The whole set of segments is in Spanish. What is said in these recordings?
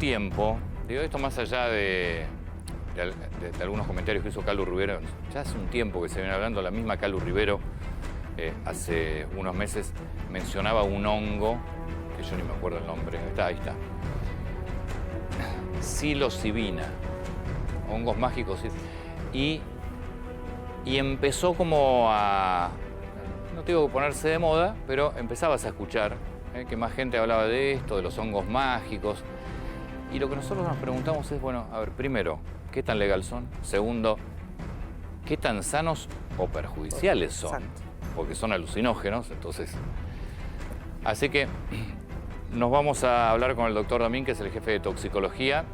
tiempo, digo esto más allá de algunos comentarios que hizo Calu Rivero, ya hace un tiempo que se viene hablando, la misma Calu Rivero hace unos meses mencionaba un hongo, que yo ni me acuerdo el nombre, ahí está. Psilocibina, hongos mágicos. Y empezó como a, no digo ponerse de moda, pero empezabas a escuchar que más gente hablaba de esto, de los hongos mágicos. Y lo que nosotros nos preguntamos es, bueno, a ver, primero, ¿qué tan legal son? Segundo, ¿qué tan sanos o perjudiciales son? Porque son alucinógenos, entonces... Así que nos vamos a hablar con el doctor Damín, que es el jefe de toxicología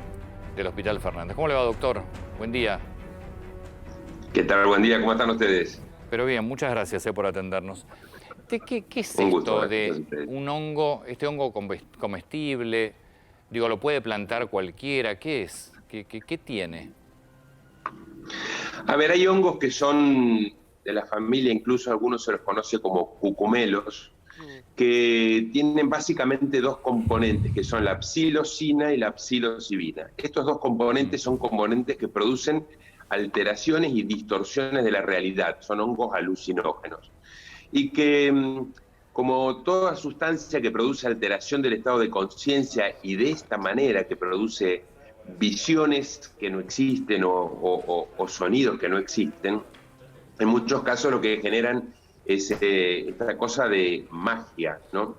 del Hospital Fernández. ¿Cómo le va, doctor? Buen día. ¿Qué tal? Buen día, ¿cómo están ustedes? Pero bien, muchas gracias por atendernos. ¿Qué es Un gusto, esto de un hongo, este hongo comestible? Digo, ¿lo puede plantar cualquiera? ¿Qué es? ¿Qué tiene? A ver, hay hongos que son de la familia, incluso algunos se los conoce como cucumelos, que tienen básicamente dos componentes, que son la psilocina y la psilocibina. Estos dos componentes son componentes que producen alteraciones y distorsiones de la realidad, son hongos alucinógenos. Y que, como toda sustancia que produce alteración del estado de conciencia y de esta manera que produce visiones que no existen o sonidos que no existen, en muchos casos lo que generan es esta cosa de magia, ¿no?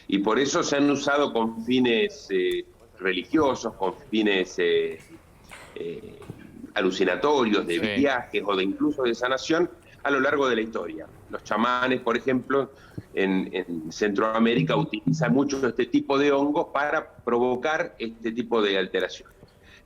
Y por eso se han usado con fines religiosos, con fines alucinatorios, de viajes o de incluso de sanación a lo largo de la historia. Los chamanes, por ejemplo, en Centroamérica utilizan mucho este tipo de hongos para provocar este tipo de alteraciones.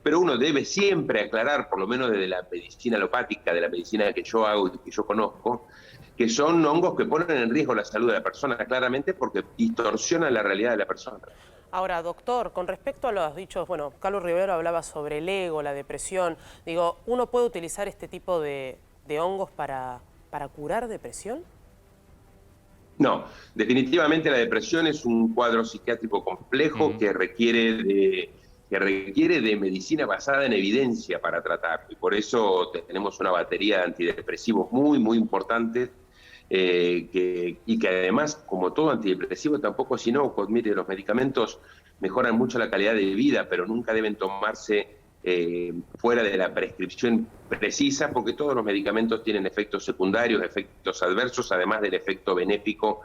Pero uno debe siempre aclarar, por lo menos desde la medicina alopática, de la medicina que yo hago y que yo conozco, que son hongos que ponen en riesgo la salud de la persona, claramente porque distorsionan la realidad de la persona. Ahora, doctor, con respecto a los dichos, bueno, Calu Rivero hablaba sobre el ego, la depresión. Digo, ¿uno puede utilizar este tipo de hongos para curar depresión? No, definitivamente la depresión es un cuadro psiquiátrico complejo que requiere de medicina basada en evidencia para tratar. Y por eso tenemos una batería de antidepresivos muy, muy importantes y que además, como todo antidepresivo, tampoco es inocuo. Mire, los medicamentos mejoran mucho la calidad de vida, pero nunca deben tomarse fuera de la prescripción precisa, porque todos los medicamentos tienen efectos secundarios, efectos adversos, además del efecto benéfico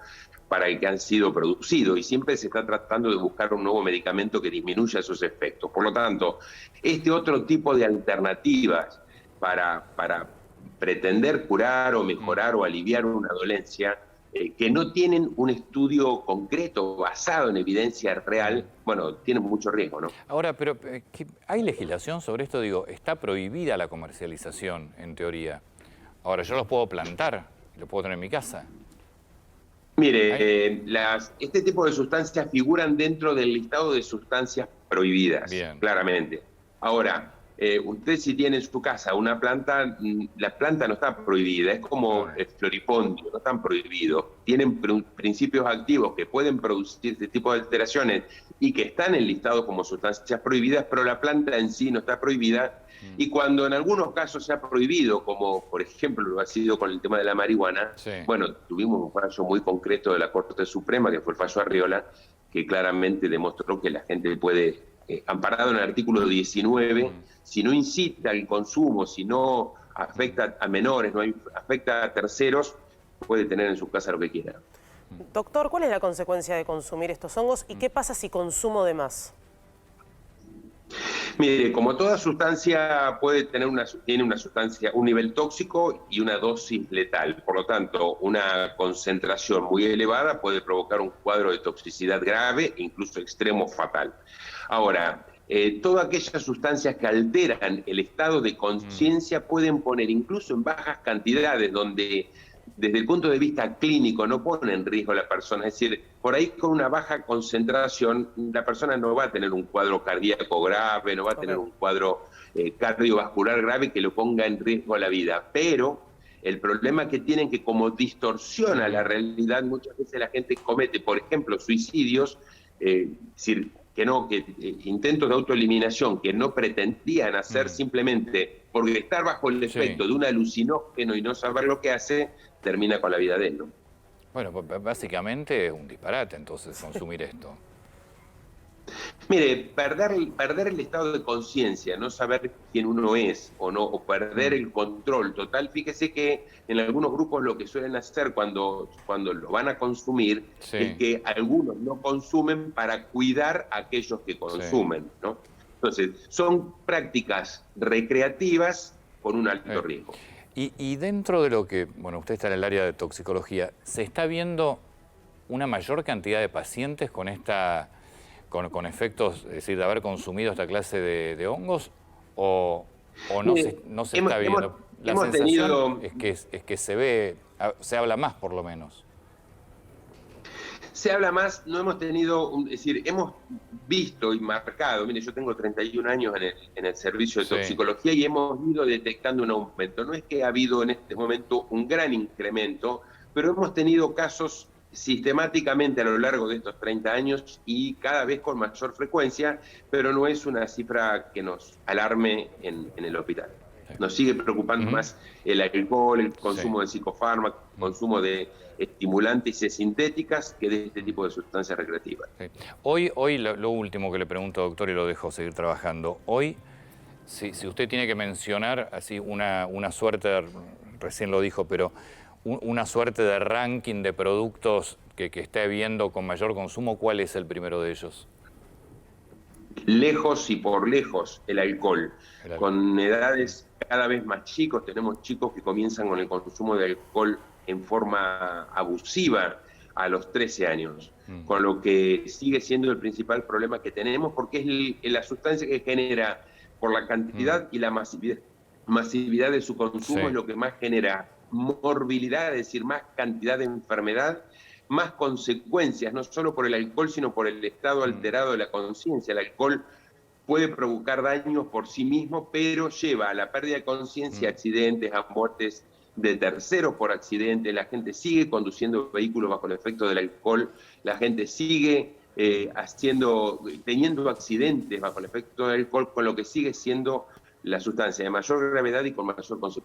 para el que han sido producidos, y siempre se está tratando de buscar un nuevo medicamento que disminuya esos efectos. Por lo tanto, este otro tipo de alternativas para pretender curar o mejorar o aliviar una dolencia, que no tienen un estudio concreto basado en evidencia real, bueno, tienen mucho riesgo, ¿no? Ahora, pero ¿hay legislación sobre esto? Digo, está prohibida la comercialización, en teoría. Ahora, yo los puedo plantar, los puedo tener en mi casa. Mire, este tipo de sustancias figuran dentro del listado de sustancias prohibidas, claramente. Ahora, usted si tiene en su casa una planta, la planta no está prohibida, es como el floripondio, no están prohibidos. Tienen principios activos que pueden producir este tipo de alteraciones y que están enlistados como sustancias prohibidas, pero la planta en sí no está prohibida. Y cuando en algunos casos se ha prohibido, como por ejemplo lo ha sido con el tema de la marihuana, bueno, tuvimos un fallo muy concreto de la Corte Suprema, que fue el fallo Arriola, que claramente demostró que la gente puede, amparado en el artículo 19, si no incita al consumo, si no afecta a menores, no afecta a terceros, puede tener en su casa lo que quiera. Doctor, ¿cuál es la consecuencia de consumir estos hongos y qué pasa si consumo de más? Mire, como toda sustancia tiene una sustancia, un nivel tóxico y una dosis letal. Por lo tanto, una concentración muy elevada puede provocar un cuadro de toxicidad grave, incluso extremo fatal. Ahora, todas aquellas sustancias que alteran el estado de conciencia pueden poner, incluso en bajas cantidades, donde desde el punto de vista clínico no pone en riesgo a la persona. Es decir, por ahí con una baja concentración la persona no va a tener un cuadro cardíaco grave, no va a tener un cuadro cardiovascular grave que lo ponga en riesgo a la vida. Pero el problema que tienen que como distorsiona la realidad, muchas veces la gente comete, por ejemplo, suicidios, intentos de autoeliminación que no pretendían hacer simplemente porque estar bajo el efecto de un alucinógeno y no saber lo que hace, termina con la vida de él, ¿no? Bueno, básicamente es un disparate entonces consumir esto. Mire, perder el estado de conciencia, no saber quién uno es o no, o perder el control total. Fíjese que en algunos grupos lo que suelen hacer cuando lo van a consumir es que algunos no consumen para cuidar a aquellos que consumen, ¿no? Entonces, son prácticas recreativas con un alto riesgo. Y dentro de lo que, bueno, usted está en el área de toxicología, ¿se está viendo una mayor cantidad de pacientes con con efectos, es decir, de haber consumido esta clase de hongos, o no se está viendo? La sensación es que se habla más, por lo menos. Se habla más, no hemos tenido, es decir, hemos visto y marcado, mire, yo tengo 31 años en el servicio de toxicología y hemos ido detectando un aumento. No es que ha habido en este momento un gran incremento, pero hemos tenido casos sistemáticamente a lo largo de estos 30 años y cada vez con mayor frecuencia, pero no es una cifra que nos alarme en el hospital. Nos sigue preocupando más el alcohol, el consumo de psicofármacos, el consumo de estimulantes y sintéticas que de este tipo de sustancias recreativas. Hoy lo último que le pregunto, doctor, y lo dejo seguir trabajando. Hoy, si usted tiene que mencionar así una suerte, recién lo dijo, pero una suerte de ranking de productos que esté viendo con mayor consumo, ¿cuál es el primero de ellos? Lejos y por lejos el alcohol. Con edades cada vez más chicos, tenemos chicos que comienzan con el consumo de alcohol en forma abusiva a los 13 años, con lo que sigue siendo el principal problema que tenemos, porque es la sustancia que genera, por la cantidad y la masividad de su consumo, es lo que más genera morbilidad, es decir, más cantidad de enfermedad, más consecuencias, no solo por el alcohol, sino por el estado alterado de la conciencia. El alcohol puede provocar daños por sí mismo, pero lleva a la pérdida de conciencia, accidentes, a muertes de terceros por accidentes. La gente sigue conduciendo vehículos bajo el efecto del alcohol, la gente sigue teniendo accidentes bajo el efecto del alcohol, con lo que sigue siendo la sustancia de mayor gravedad y con mayor consecuencia.